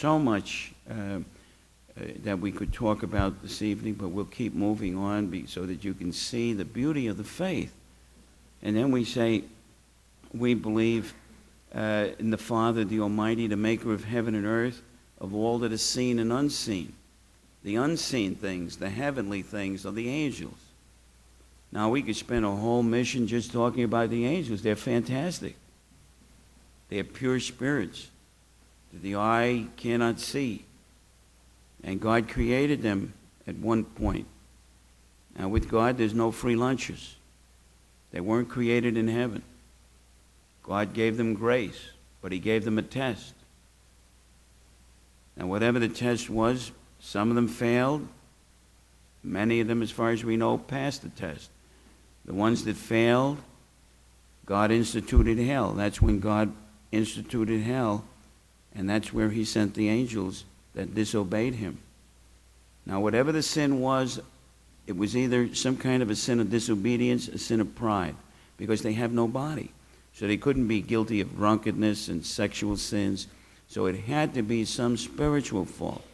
so much that we could talk about this evening, but we'll keep moving on so that you can see the beauty of the faith. And then we say, we believe in the Father, the Almighty, the maker of heaven and earth, of all that is seen and unseen. The unseen things, the heavenly things, are the angels. Now, we could spend a whole mission just talking about the angels. They're fantastic. They're pure spirits that the eye cannot see. And God created them at one point. Now, with God, there's no free lunches. They weren't created in heaven. God gave them grace, but he gave them a test. Now, whatever the test was, some of them failed. Many of them, as far as we know, passed the test. The ones that failed, God instituted hell. That's when God instituted hell, and that's where he sent the angels that disobeyed him. Now, whatever the sin was, it was either some kind of a sin of disobedience, a sin of pride, because they have no body. So they couldn't be guilty of drunkenness and sexual sins. So it had to be some spiritual fault.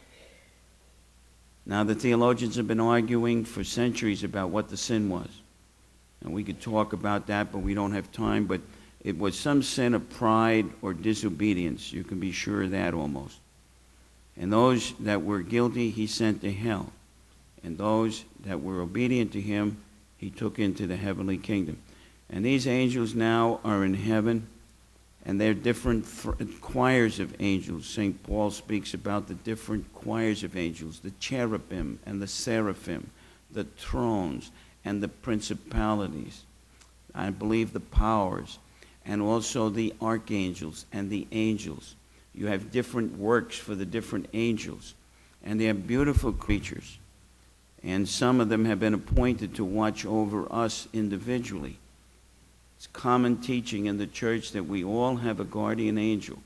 Now, the theologians have been arguing for centuries about what the sin was. And we could talk about that, but we don't have time. But it was some sin of pride or disobedience. You can be sure of that almost. And those that were guilty, he sent to hell. And those that were obedient to him, he took into the heavenly kingdom. And these angels now are in heaven, and they're different choirs of angels. St. Paul speaks about the different choirs of angels, the cherubim and the seraphim, the thrones and the principalities, I believe the powers, and also the archangels and the angels. You have different works for the different angels, and they are beautiful creatures. And some of them have been appointed to watch over us individually. It's common teaching in the church that we all have a guardian angel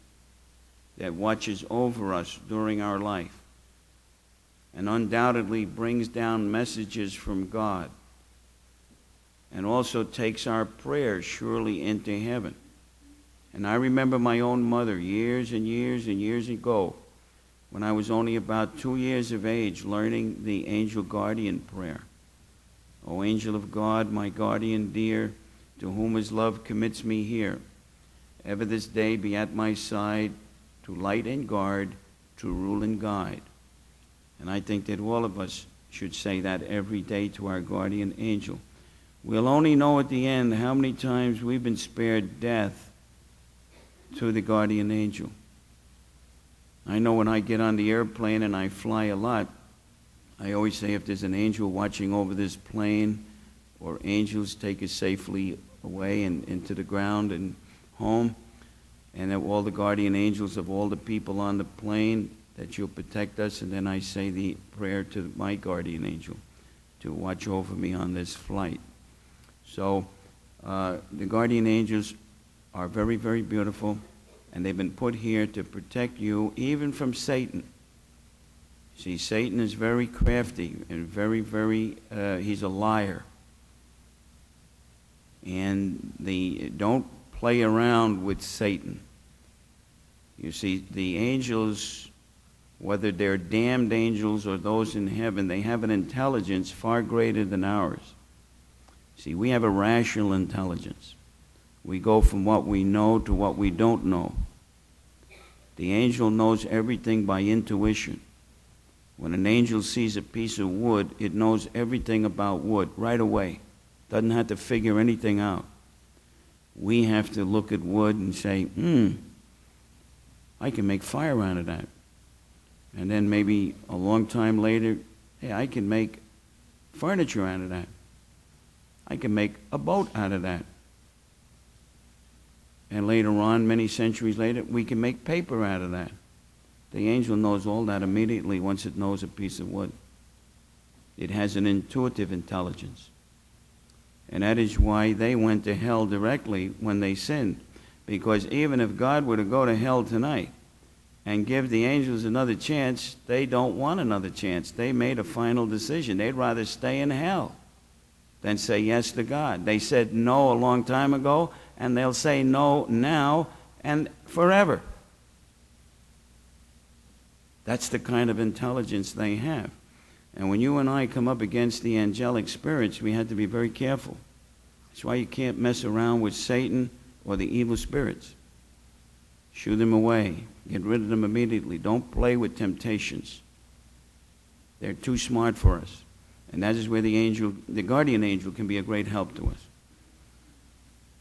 that watches over us during our life and undoubtedly brings down messages from God and also takes our prayers surely into heaven. And I remember my own mother years and years and years ago when I was only about 2 years of age learning the angel guardian prayer. O angel of God, my guardian dear, to whom his love commits me here, ever this day be at my side, to light and guard, to rule and guide. And I think that all of us should say that every day to our guardian angel. We'll only know at the end how many times we've been spared death through the guardian angel. I know when I get on the airplane and I fly a lot, I always say if there's an angel watching over this plane, or angels take us safely away and into the ground and home, and that all the guardian angels of all the people on the plane, that you'll protect us. And then I say the prayer to my guardian angel to watch over me on this flight. So the guardian angels are very, very beautiful, and they've been put here to protect you even from Satan. See, Satan is very crafty and very, very, he's a liar. And don't play around with Satan. You see, the angels, whether they're damned angels or those in heaven, they have an intelligence far greater than ours. See, we have a rational intelligence. We go from what we know to what we don't know. The angel knows everything by intuition. When an angel sees a piece of wood, it knows everything about wood right away. Doesn't have to figure anything out. We have to look at wood and say, I can make fire out of that. And then maybe a long time later, hey, I can make furniture out of that. I can make a boat out of that. And later on, many centuries later, we can make paper out of that. The angel knows all that immediately once it knows a piece of wood. It has an intuitive intelligence. And that is why they went to hell directly when they sinned. Because even if God were to go to hell tonight and give the angels another chance, they don't want another chance. They made a final decision. They'd rather stay in hell than say yes to God. They said no a long time ago, and they'll say no now and forever. That's the kind of intelligence they have. And when you and I come up against the angelic spirits, we have to be very careful. That's why you can't mess around with Satan or the evil spirits. Shoo them away. Get rid of them immediately. Don't play with temptations. They're too smart for us. And that is where the guardian angel can be a great help to us.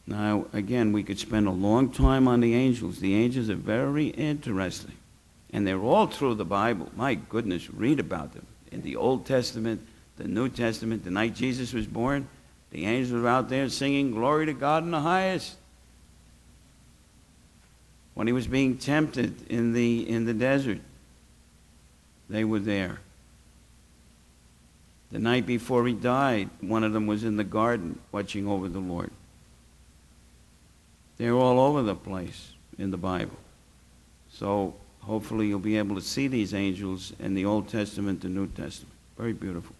Now, again, we could spend a long time on the angels. The angels are very interesting. And they're all through the Bible. My goodness, read about them. In the Old Testament, the New Testament, the night Jesus was born, the angels were out there singing, "Glory to God in the highest." When he was being tempted in the desert, they were there. The night before he died, one of them was in the garden watching over the Lord. They're all over the place in the Bible. So hopefully you'll be able to see these angels in the Old Testament and New Testament. Very beautiful.